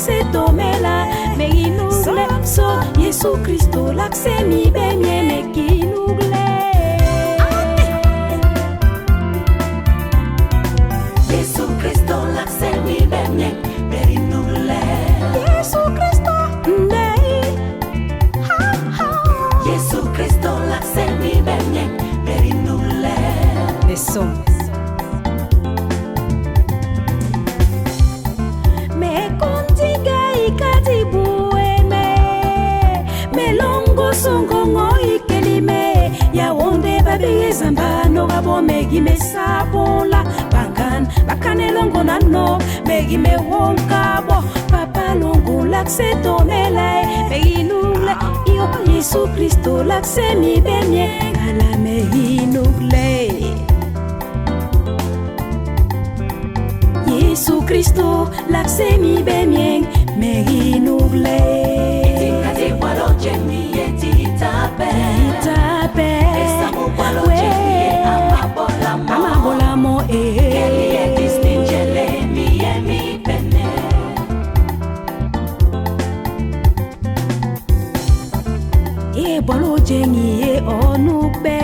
lakse tomela meginugle so Yesu Kristo lakse mi benye meginugle Yesu Kristo lakse mi benye meginugle Yesu Kristo ndei Yesu Kristo lakse mi benye meginugle the song songo ngoi kelime ya wonde babe zambano gabo megi mesabola bangan bakane longo nano megi me wonkabo papa longo lakse tomela megi nugle io Yesu Kristo lakse mi benye ala megi nugle Yesu Kristo lakse mi benye megi nugle Itingati walo jemi Itape Esamu walo jemi amabolamo Amabolamo Kelie distinjele miye mi pene Bolo jengi onukbe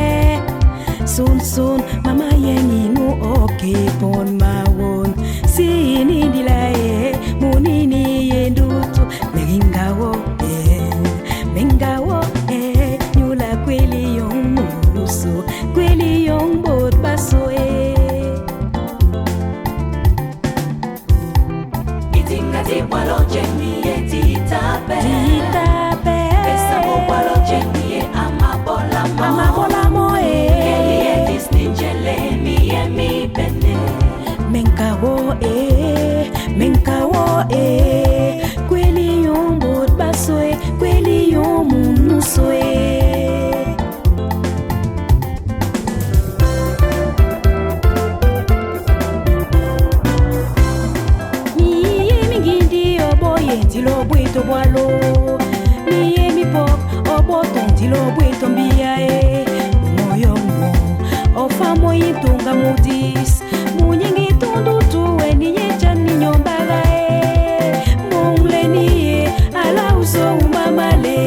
Sun sun mama yengi nu oke pon mawon Sini dilaye munini yendutu Mengawo Mengawo Nyula kweli yong munuso Kweli yong bot baso Itingati walo jemi titape Esamu walo jemi amabolamo Amabolamo Kelie distinjele miye mi pene Mengawo Kweli yong bot baso Kweli yong munuso Dilo buito boalo mi mi pop oboton dilo buito mbia moyongo ofamo yitunga mudis munyingi tundu tuwe niye chani nyombala mungle niye ala uso umamale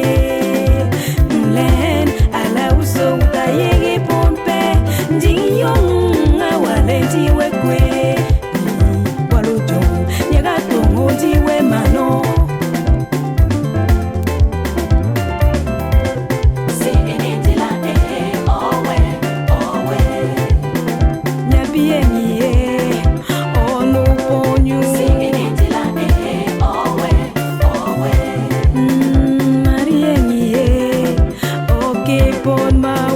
mlen ala uso utayege pompe ndiyo awale ndiwe kwe walojo nyega tongo ndiwe mano Maria, okay, pon ma